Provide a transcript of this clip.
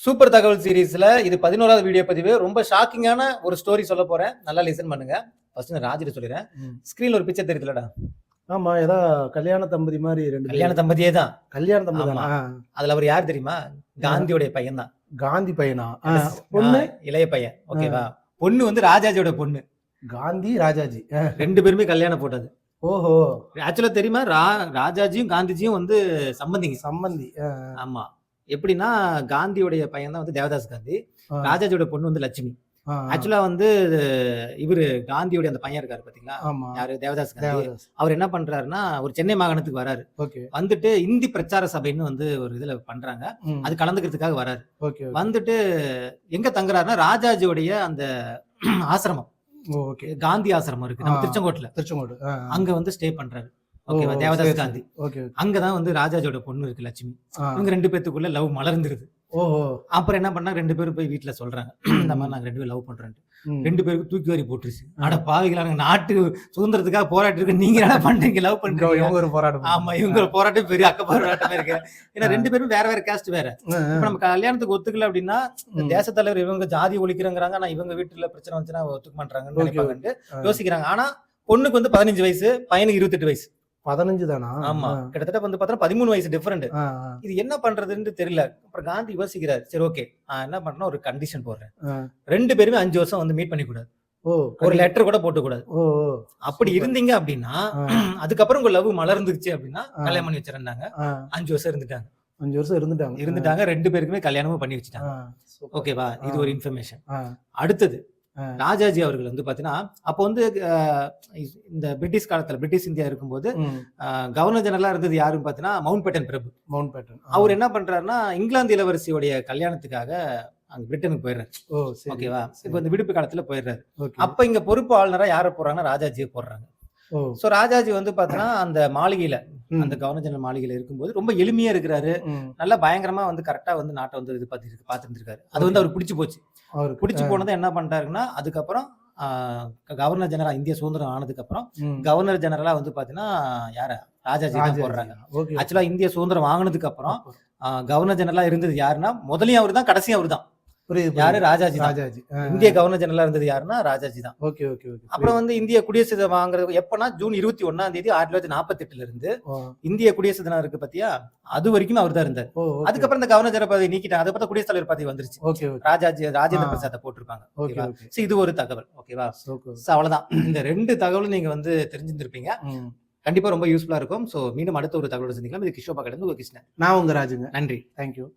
Super தகவல் சீரிஸ்ல இது 11வது video பதிவு. ரொம்ப ஷாக்கிங்கான ஒரு ஸ்டோரி சொல்ல போறேன். நல்லா லிசன் பண்ணுங்க. ஃபர்ஸ்ட் நான் ராஜிட்ட சொல்லிறேன். ஸ்கிரீன்ல ஒரு பிக்சர் தெரியுதுலடா. ஆமா, ஏதோ கல்யாண தம்பதி மாதிரி ரெண்டு கல்யாண தம்பதியே தான். கல்யாண தம்பதி ஆமா. தான். அதுல அவர் யார் தெரியுமா? காந்தியோட பையன் தான். காந்தி பையனா? பொண்ணு இளைய பையன். ஓகேவா? பொண்ணு வந்து ராஜாஜியோட பொண்ணு. காந்தி ராஜாஜி ரெண்டு பேருமே கல்யாணம் போட்டது. ஓஹோ. ஆக்சுவலா தெரியுமா? ராஜாஜியும் காந்திஜியும் வந்து சம்பந்தி. ஆமா. எப்படின்னா காந்தியோடைய பையன் தான் வந்து தேவதாஸ் காந்தி. ராஜாஜியோட பொண்ணு வந்து லட்சுமி. ஆக்சுவலா வந்து இவரு காந்தியோட அந்த பையன் இருக்காரு பாத்தீங்களா? யாரு? தேவதாஸ் காந்தி. அவர் என்ன பண்றாருன்னா ஒரு சென்னை மாகாணத்துக்கு வராரு. வந்துட்டு இந்தி பிரச்சார சபைன்னு வந்து ஒரு இதுல பண்றாங்க. அது கலந்துக்கிறதுக்காக வராரு. வந்துட்டு எங்க தங்குறாருன்னா ராஜாஜியோடைய அந்த ஆசிரமம், காந்தி ஆசிரமம் இருக்கு நம்ம திருச்செங்கோடு. அங்க வந்து ஸ்டே பண்றாரு. ஓகேவா? தேவதாஸ் காந்தி. அங்கதான் வந்து ராஜாஜியோட பொண்ணு இருக்கு லட்சுமி. இவங்க ரெண்டு பேத்துக்குள்ள லவ் மலர்ந்துருது. அப்புறம் என்ன பண்ணா ரெண்டு பேரும் போய் வீட்டுல சொல்றாங்க, இந்த மாதிரி நாங்க ரெண்டு பேரும் லவ் பண்றோம். ரெண்டு பேருக்கு தூக்கி வாரி போட்டுருச்சு. ஆனா பாவிகளா, நாட்டு சுதந்திரத்துக்காக போராட்டி இருக்கு, நீங்க என்ன பண்றீங்க? லவ் பண்றீங்க. இவங்க ஒரு போராட்டம். ஆமா, இவங்க ஒரு போராட்டம் பெரிய அக்க போராட்டமே இருக்கு. ஏன்னா ரெண்டு பேரும் வேற வேற காஸ்ட் வேற. இப்ப நம்ம கல்யாணத்துக்கு ஒத்துக்கல அப்படின்னா தேச தலைவர் இவங்க ஜாதி ஒழிக்கிறாங்க, ஆனா இவங்க வீட்டுல பிரச்சனை வந்துச்சுன்னா ஒத்துக்க மாட்டாங்கன்னு நினைப்பாங்கன்னு யோசிக்கிறாங்க. ஆனா பொண்ணுக்கு வந்து 15 வயசு, பையனுக்கு 28 வயசு. 15 தானா? ஆமா, கிட்டத்தட்ட வந்து பார்த்தா 13 வயசு டிஃபரெண்ட். இது என்ன பண்றதுன்னு தெரியல. அப்புறம் காந்தி யோசிக்கிறாரு, சரி ஓகே நான் என்ன பண்றேன்னா ஒரு கண்டிஷன் போடுறேன். ரெண்டு பேருமே 5 வருஷம் வந்து மீட் பண்ணி கூடாது. ஒரு லெட்டர் கூட போட்டு கூடாது. அப்படி இருந்தீங்க அப்படின்னா அதுக்கப்புறம் உங்க லவ் மலர்ந்துச்சு அப்படின்னா கல்யாணம் பண்ணி வச்சிருந்தாங்க. 5 வருஷம் இருந்துட்டாங்க. 5 வருஷம் இருந்துட்டாங்க. ரெண்டு பேருக்குமே கல்யாணமும் பண்ணி வச்சுட்டாங்க. ஓகேவா? இது ஒரு இன்ஃபர்மேஷன். அடுத்தது ராஜாஜி அவர்கள் வந்து பாத்தீங்கன்னா அப்போ வந்து இந்த பிரிட்டிஷ் காலத்துல பிரிட்டிஷ் இந்தியா இருக்கும்போது கவர்னர் ஜெனரலா இருந்தது யாருன்னு பாத்தீங்கன்னா மவுண்ட் பேட்டன் பிரபு. அவர் என்ன பண்றாருன்னா இங்கிலாந்து இளவரசியோடைய கல்யாணத்துக்காக அங்க பிரிட்டனுக்கு போயிடுறாரு. ஓகேவா? இப்ப இந்த விடுப்பு காலத்துல போயிடுறாரு. அப்ப இங்க பொறுப்பு ஆளுநரா யார போடுறாங்கன்னா ராஜாஜியை போடுறாங்க. சோ ராஜாஜி வந்து பாத்தீங்கன்னா அந்த மாளிகையில, அந்த கவர்னர் ஜெனரல் மாளிகையில இருக்கும்போது ரொம்ப எளிமையா இருக்கிறாரு. நல்லா பயங்கரமா வந்து கரெக்டா வந்து நாட்டை வந்து இது பாத்துருக்காரு. அது வந்து அவருக்கு பிடிச்சு போச்சு. பிடிச்சு போனதை என்ன பண்றாருன்னா அதுக்கப்புறம் கவர்னர் ஜெனரல் இந்திய சுதந்திரம் ஆனதுக்கு அப்புறம் கவர்னர் ஜெனரலா வந்து பாத்தீங்கன்னா யார ராஜாஜி தான் போடுறாங்க. ஆக்சுவலா இந்திய சுதந்திரம் வாங்கினதுக்கு அப்புறம் கவர்னர் ஜெனரலா இருந்தது யாருன்னா முதலையும் அவரு தான், கடைசியும் அவரு தான். யாரு? ராஜாஜி. இந்திய கவர்னர் ஜெனரலா இருந்தது யாருன்னா ராஜாஜி தான். அப்புறம் வந்து இந்திய குடியரசு தினம் வாங்குறது எப்பன்னா ஜூன் 21 1948 இருந்து இந்திய குடியரசு தினம் இருக்கு பத்தியா, அது வரைக்கும் அவர் தான் இருந்தார். அதுக்கப்புறம் இந்த கவர்னர் ஜெனரல் பதவி நீக்கிட்டாங்க. அதை பார்த்தா குடியரசுத் தலைவர் பதவி வந்துருச்சு. ராஜேந்திர பிரசாத்தை போட்டிருப்பாங்க. இது ஒரு தகவல். ஓகேவா? அவ்வளவுதான். இந்த 2 தகவலும் நீங்க வந்து தெரிஞ்சிருப்பீங்க. கண்டிப்பா ரொம்ப யூஸ்ஃபுல்லா இருக்கும். சோ மீண்டும் அடுத்த ஒரு தகவல் சந்திக்கலாம். இது கிஷோபா கடந்து கிருஷ்ணன். நான் உங்க ராஜுங்க. நன்றி. தேங்க்யூ.